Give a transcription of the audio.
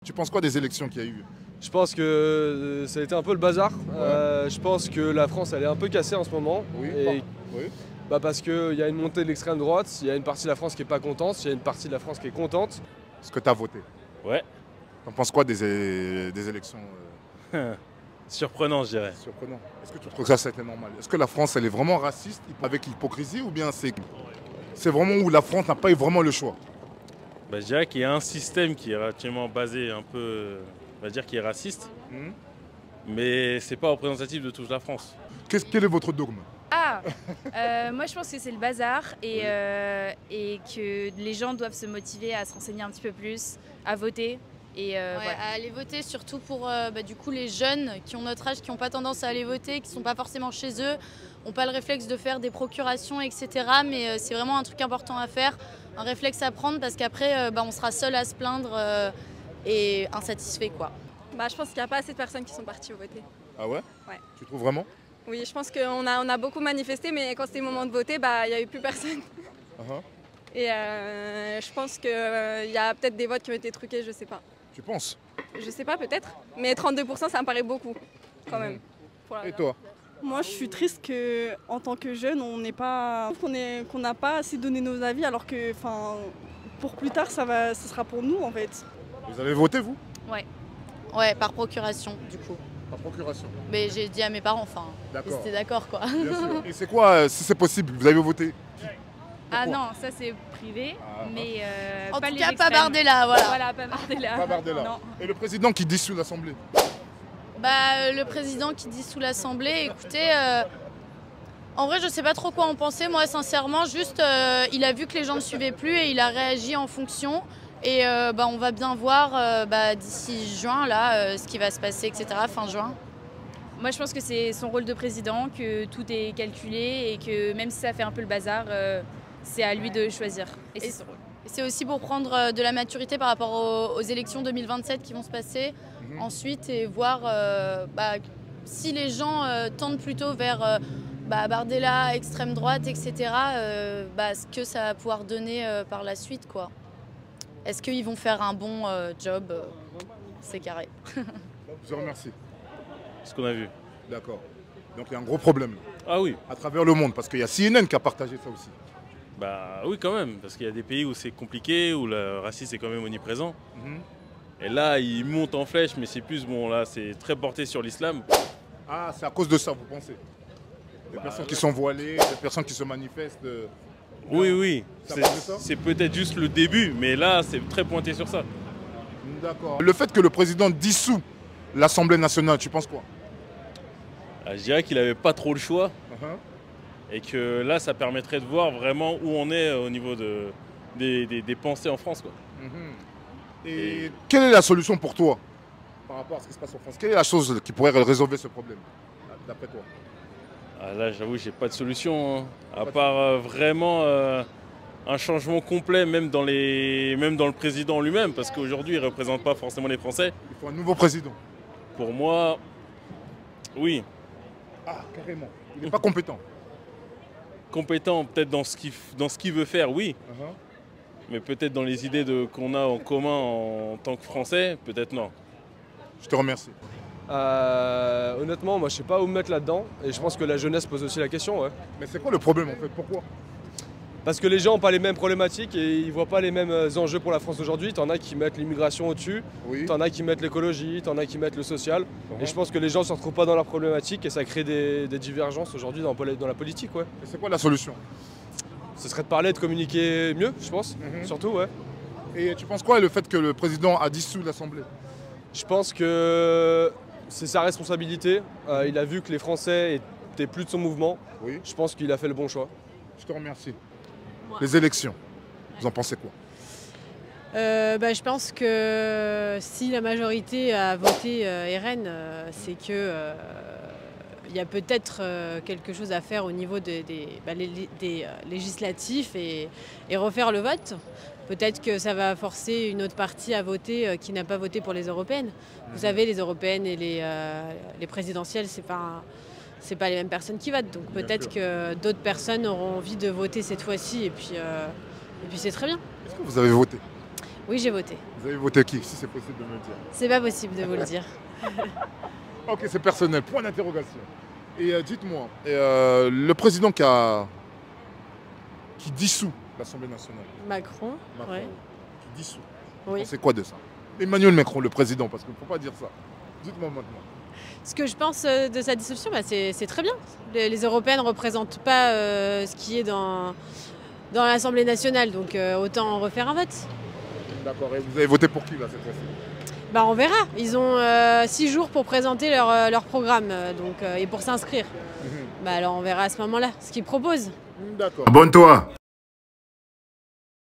Tu penses quoi des élections qu'il y a eu? Je pense que ça a été un peu le bazar. Je pense que la France elle est un peu cassée en ce moment. Oui, Et, oui. parce qu'il y a une montée de l'extrême droite, il y a une partie de la France qui n'est pas contente, il y a une partie de la France qui est contente. Est-ce que tu as voté? Ouais. T'en penses quoi des élections Surprenant, je dirais. surprenantes? Est-ce que tu trouves que ça a été normal? Est-ce que la France elle est vraiment raciste avec l'hypocrisie ou bien c'est vraiment où la France n'a pas eu vraiment le choix? Bah, je dirais qu'il y a un système qui est relativement basé un peu, on va dire, qui est raciste, mais c'est pas représentatif de toute la France. Quel est votre dogme? Moi je pense que c'est le bazar et que les gens doivent se motiver à se renseigner un petit peu plus, à voter. Voilà. À aller voter, surtout pour du coup les jeunes qui ont notre âge, qui n'ont pas tendance à aller voter, qui ne sont pas forcément chez eux, n'ont pas le réflexe de faire des procurations, etc. Mais c'est vraiment un truc important à faire, un réflexe à prendre parce qu'après on sera seul à se plaindre et insatisfait quoi. Je pense qu'il n'y a pas assez de personnes qui sont parties voter. Ah ouais? Ouais. Tu trouves vraiment? Oui, je pense qu'on a beaucoup manifesté, mais quand c'était le moment de voter, il n'y a eu plus personne. Et je pense qu'il y a peut-être des votes qui ont été truqués, je sais pas. Tu penses? Je sais pas, peut-être. Mais 32%, ça me paraît beaucoup, quand même. Et toi? Moi, je suis triste qu'en tant que jeune, on n'a pas assez donné nos avis, alors que, pour plus tard, ce sera pour nous, en fait. Vous avez voté, vous? Ouais, par procuration, du coup. Par procuration. Mais j'ai dit à mes parents, ils étaient d'accord quoi. Bien sûr. Et c'est quoi, si c'est possible, vous avez voté? Ah non, ça c'est privé, mais En pas tout les cas, pas extrêmes. Bardella, voilà. Voilà, pas Bardella. Pas Bardella. Non. Et le président qui dissout l'Assemblée? Le président qui dissout l'Assemblée, écoutez, en vrai je sais pas trop quoi en penser, moi sincèrement, juste il a vu que les gens ne suivaient plus et il a réagi en fonction. Et on va bien voir d'ici juin là, ce qui va se passer, etc. Fin juin. Moi je pense que c'est son rôle de président, que tout est calculé et que même si ça fait un peu le bazar, c'est à lui de choisir. Et c'est son rôle. C'est aussi pour prendre de la maturité par rapport aux élections 2027 qui vont se passer ensuite et voir si les gens tendent plutôt vers Bardella, extrême droite, etc. Ce que ça va pouvoir donner par la suite, quoi. Est-ce qu'ils vont faire un bon job? C'est carré. Je vous remercie. Ce qu'on a vu. D'accord. Donc il y a un gros problème Ah oui. à travers le monde, parce qu'il y a CNN qui a partagé ça aussi. Bah oui quand même, parce qu'il y a des pays où c'est compliqué, où le racisme est quand même omniprésent. Et là, il monte en flèche, mais c'est plus, là, c'est très porté sur l'islam. Ah, c'est à cause de ça, vous pensez? Des personnes qui sont voilées, des personnes qui se manifestent. Oui. C'est à cause de ça? C'est peut-être juste le début, mais là, c'est très pointé sur ça. D'accord. Le fait que le président dissout l'Assemblée nationale, tu penses quoi? Je dirais qu'il n'avait pas trop le choix. Et que là, ça permettrait de voir vraiment où on est au niveau des pensées en France, quoi. Et quelle est la solution pour toi par rapport à ce qui se passe en France? Quelle est la chose qui pourrait résolver ce problème, d'après toi? Là, j'avoue, j'ai pas de solution, à part vraiment un changement complet, même dans le président lui-même, parce qu'aujourd'hui, il ne représente pas forcément les Français. Il faut un nouveau président. Pour moi, oui. Ah, carrément. Il n'est pas compétent. Compétent, peut-être dans ce qu'il veut faire, oui. Mais peut-être dans les idées qu'on a en commun en tant que Français, peut-être non. Je te remercie. Honnêtement, moi je sais pas où me mettre là-dedans et je pense que la jeunesse pose aussi la question. Ouais. Mais c'est quoi le problème en fait? Pourquoi? Parce que les gens n'ont pas les mêmes problématiques et ils voient pas les mêmes enjeux pour la France aujourd'hui. T'en as qui mettent l'immigration au-dessus, t'en as qui mettent l'écologie, t'en as qui mettent le social. Et je pense que les gens ne se retrouvent pas dans leurs problématiques et ça crée des divergences aujourd'hui dans la politique. Ouais. Et c'est quoi la solution? Ce serait de parler et de communiquer mieux, je pense, surtout. Ouais. Et tu penses quoi le fait que le président a dissous l'Assemblée? Je pense que c'est sa responsabilité. Il a vu que les Français étaient plus de son mouvement. Je pense qu'il a fait le bon choix. Je te remercie. Les élections, vous en pensez quoi? Je pense que si la majorité a voté RN, c'est que il y a peut-être quelque chose à faire au niveau des législatifs et refaire le vote. Peut-être que ça va forcer une autre partie à voter qui n'a pas voté pour les européennes. Vous savez, les européennes et les présidentielles, c'est pas les mêmes personnes qui votent. Donc peut-être que d'autres personnes auront envie de voter cette fois-ci et puis c'est très bien. Est-ce que vous avez voté? Oui, j'ai voté. Vous avez voté qui, si c'est possible de me le dire? C'est pas possible de vous le dire. Ok, c'est personnel. Point d'interrogation. Et dites-moi, le président qui dissout l'Assemblée nationale. Macron, ouais. Qui dissout. Oui. C'est quoi de ça? Emmanuel Macron, le président, parce qu'il ne faut pas dire ça. Dites-moi maintenant. Ce que je pense de sa dissolution, bah, c'est très bien. Les Européennes ne représentent pas ce qui est dans l'Assemblée nationale, donc autant en refaire un vote. D'accord, et vous avez voté pour qui là cette fois-ci? Bah, on verra. Ils ont 6 jours pour présenter leur programme et pour s'inscrire. Bah, alors on verra à ce moment-là ce qu'ils proposent. D'accord. Abonne-toi.